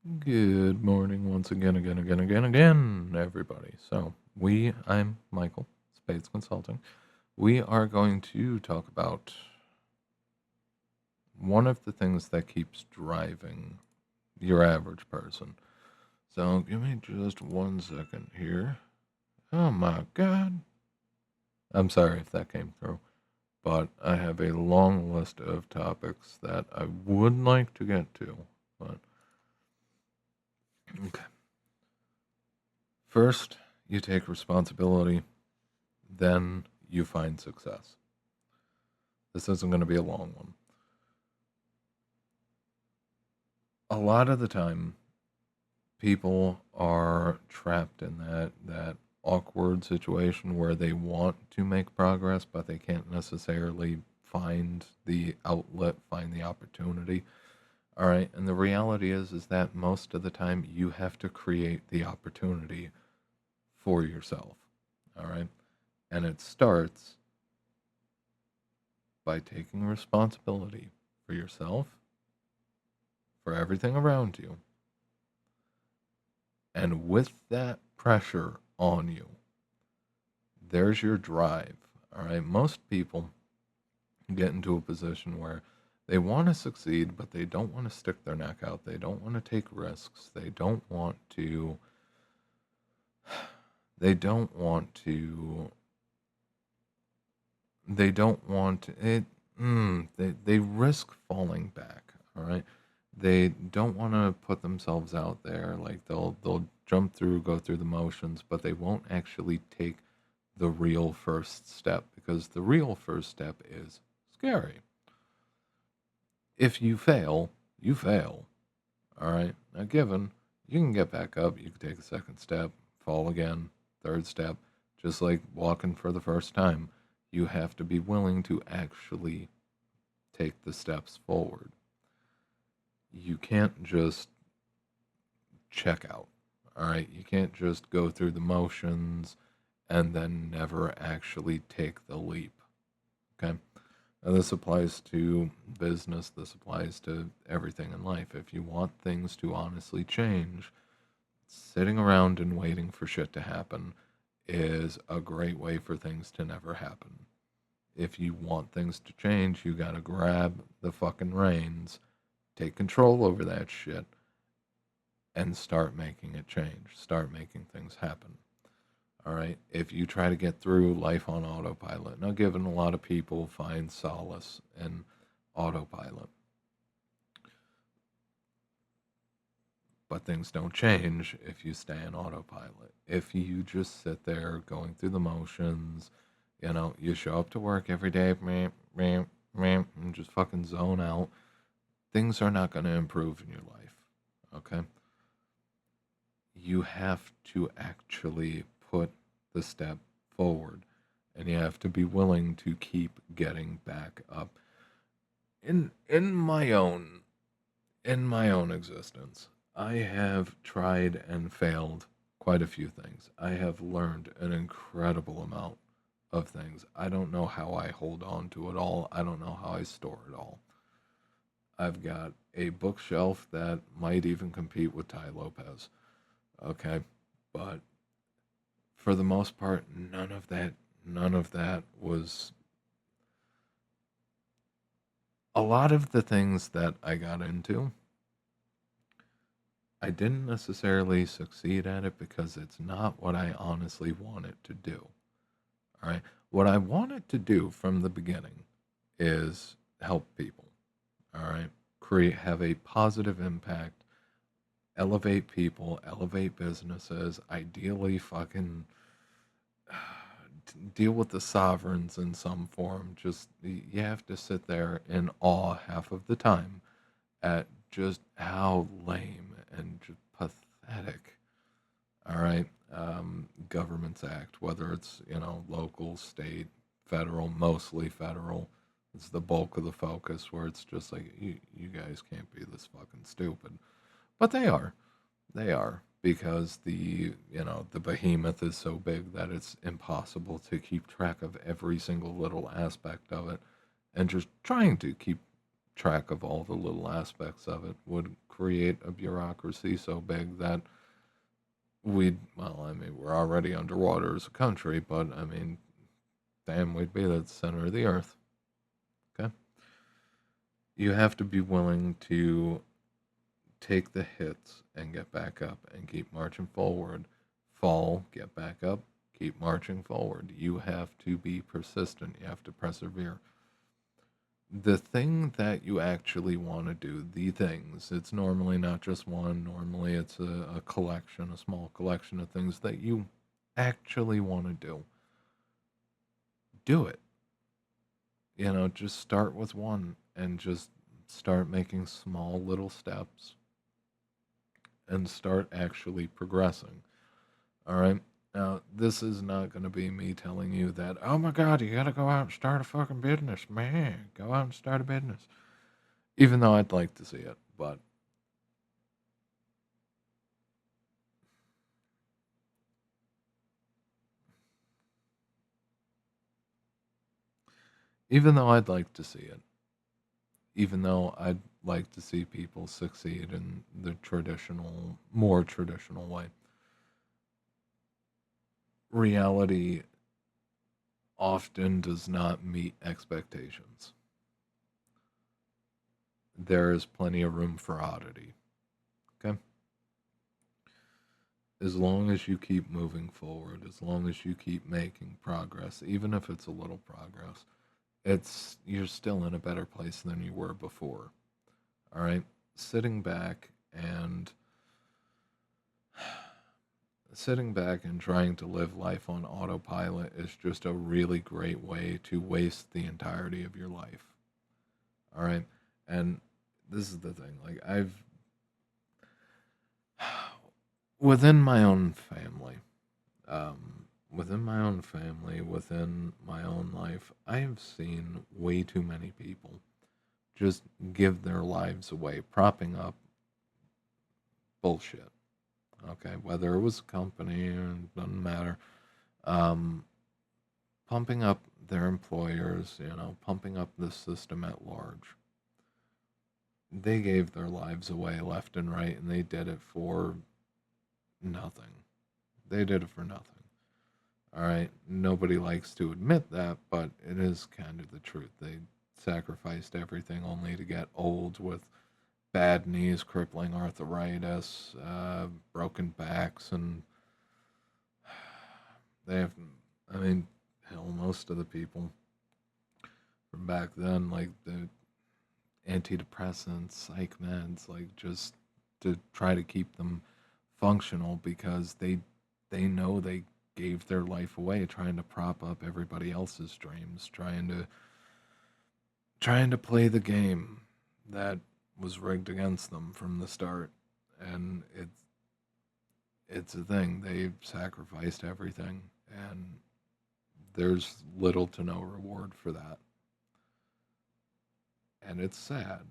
Good morning once again, everybody. I'm Michael, Spades Consulting. We are going to talk about one of the things that keeps driving your average person. So, give me just 1 second here. Oh my god. I'm sorry if that came through, but I have a long list of topics that I would like to get to. But, okay. First, you take responsibility, then you find success. This isn't going to be a long one. A lot of the time, people are trapped in that awkward situation where they want to make progress, but they can't necessarily find the outlet, find the opportunity. All right, and the reality is that most of the time you have to create the opportunity for yourself. All right, and it starts by taking responsibility for yourself, for everything around you. And with that pressure on you, there's your drive. All right. Most people get into a position where they want to succeed, but they don't want to stick their neck out. They don't want to take risks. They don't want to, they don't want it. They risk falling back. All right. They don't want to put themselves out there. Like they'll jump through, go through the motions, but they won't actually take the real first step because the real first step is scary. If you fail, you fail. All right. Now, given you can get back up, you can take a second step, fall again, third step, just like walking for the first time. You have to be willing to actually take the steps forward. You can't just check out. All right. You can't just go through the motions and then never actually take the leap. Okay. Now, this applies to business, this applies to everything in life. If you want things to honestly change, sitting around and waiting for shit to happen is a great way for things to never happen. If you want things to change, you gotta grab the fucking reins, take control over that shit, and start making it change. Start making things happen. All right. If you try to get through life on autopilot, now, given a lot of people find solace in autopilot, but things don't change if you stay in autopilot. If you just sit there going through the motions, you show up to work every day, meh, meh, meh, and just fucking zone out, things are not going to improve in your life. Okay. You have to actually put the step forward and you have to be willing to keep getting back up. In my own existence, I have tried and failed quite a few things. I have learned an incredible amount of things. I don't know how I hold on to it all. I don't know how I store it all. I've got a bookshelf that might even compete with Tai Lopez. Okay, but for the most part, none of that was a lot of the things that I got into. I didn't necessarily succeed at it because it's not what I honestly wanted to do. All right. What I wanted to do from the beginning is help people. All right. Have a positive impact, elevate people, elevate businesses, ideally fucking deal with the sovereigns in some form. Just you have to sit there in awe half of the time at just how lame and just pathetic. All right, governments act, whether it's local, state, federal, mostly federal. It's the bulk of the focus where it's just like you guys can't be this fucking stupid, but they are. They are because the behemoth is so big that it's impossible to keep track of every single little aspect of it, and just trying to keep track of all the little aspects of it would create a bureaucracy so big that well, I mean, we're already underwater as a country, but I mean, damn, we'd be at the center of the earth. Okay? You have to be willing to take the hits and get back up and keep marching forward. Fall, get back up, keep marching forward. You have to be persistent. You have to persevere. The thing that you actually want to do, the things, it's normally not just one, normally it's a collection, a small collection of things that you actually want to do it. Just start with one and just start making small little steps and start actually progressing. All right. Now, this is not going to be me telling you that, oh my God, you got to go out and start a fucking business, man. Go out and start a business. Even though I'd like to see it, but even though I'd like to see it, even though I'd like to see people succeed in the more traditional way, reality often does not meet expectations. There is plenty of room for oddity. Okay? As long as you keep moving forward, as long as you keep making progress, even if it's a little progress, you're still in a better place than you were before. All right? Sitting back and trying to live life on autopilot is just a really great way to waste the entirety of your life. All right? And this is the thing, like within my own family, within my own life, I have seen way too many people just give their lives away, propping up bullshit. Okay, whether it was a company or it doesn't matter, um, pumping up their employers, pumping up the system at large. They gave their lives away left and right, and they did it for nothing. They did it for nothing. All right. Nobody likes to admit that, but it is kind of the truth. They sacrificed everything only to get old with bad knees, crippling arthritis, broken backs, and they have, I mean, hell, most of the people from back then, like the antidepressants, psych meds, like just to try to keep them functional because they know they gave their life away trying to prop up everybody else's dreams, trying to play the game that was rigged against them from the start. And it's a thing. They sacrificed everything, and there's little to no reward for that. And it's sad.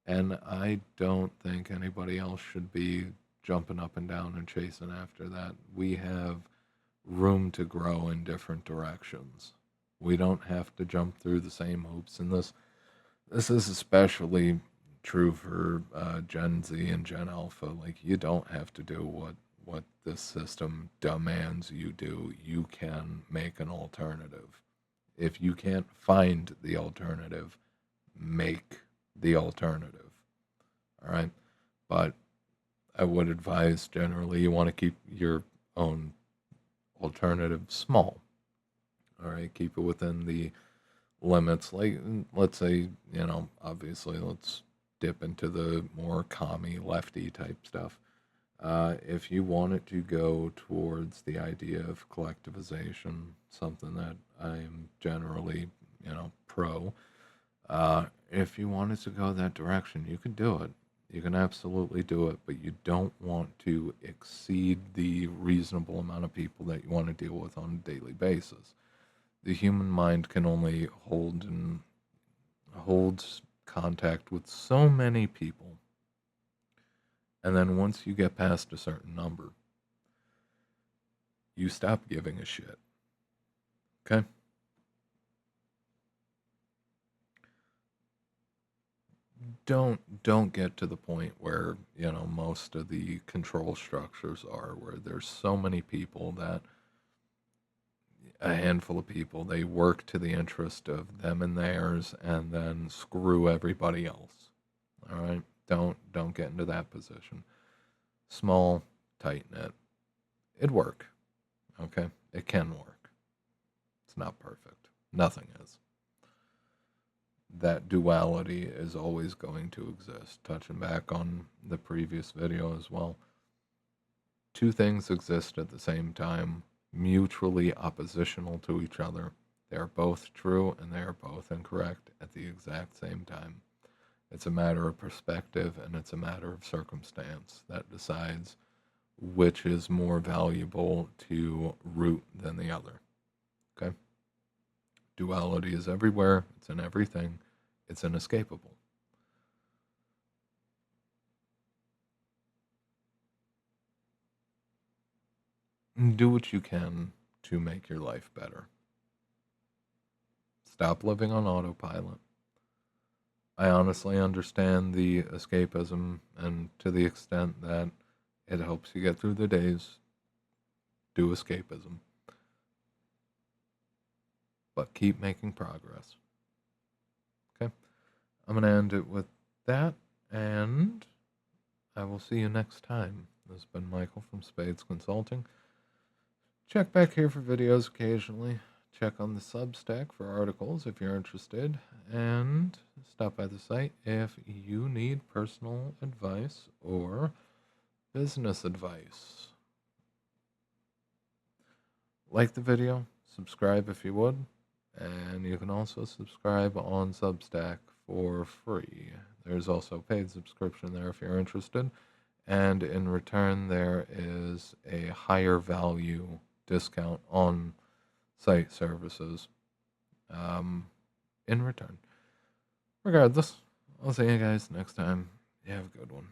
And I don't think anybody else should be jumping up and down and chasing after that. We have room to grow in different directions. We don't have to jump through the same hoops. And this is especially true for Gen Z and Gen Alpha. Like, you don't have to do what this system demands you do. You can make an alternative. If you can't find the alternative, make the alternative. All right. But I would advise generally you want to keep your own alternative small. All right. Keep it within the limits. Like, let's say, obviously, let's dip into the more commie lefty type stuff. If you want it to go towards the idea of collectivization, something that I am generally, pro, if you wanted to go that direction, you can do it. You can absolutely do it, but you don't want to exceed the reasonable amount of people that you want to deal with on a daily basis. The human mind can only holds contact with so many people, and then once you get past a certain number, you stop giving a shit. Okay? don't get to the point where, most of the control structures are, where there's so many people that a handful of people, they work to the interest of them and theirs and then screw everybody else. All right? Don't get into that position. Small, tight knit. It'd work. Okay? It can work. It's not perfect. Nothing is. That duality is always going to exist. Touching back on the previous video as well. Two things exist at the same time, mutually oppositional to each other. They are both true and they are both incorrect at the exact same time. It's a matter of perspective and it's a matter of circumstance that decides which is more valuable to root than the other. Okay? Duality is everywhere, it's in everything, it's inescapable. Do what you can to make your life better. Stop living on autopilot. I honestly understand the escapism, and to the extent that it helps you get through the days, do escapism. But keep making progress. Okay? I'm going to end it with that, and I will see you next time. This has been Michael from Spades Consulting. Check back here for videos occasionally. Check on the Substack for articles if you're interested. And stop by the site if you need personal advice or business advice. Like the video, subscribe if you would. And you can also subscribe on Substack for free. There's also paid subscription there if you're interested. And in return, there is a higher value discount on site services in return. Regardless, I'll see you guys next time. You have a good one.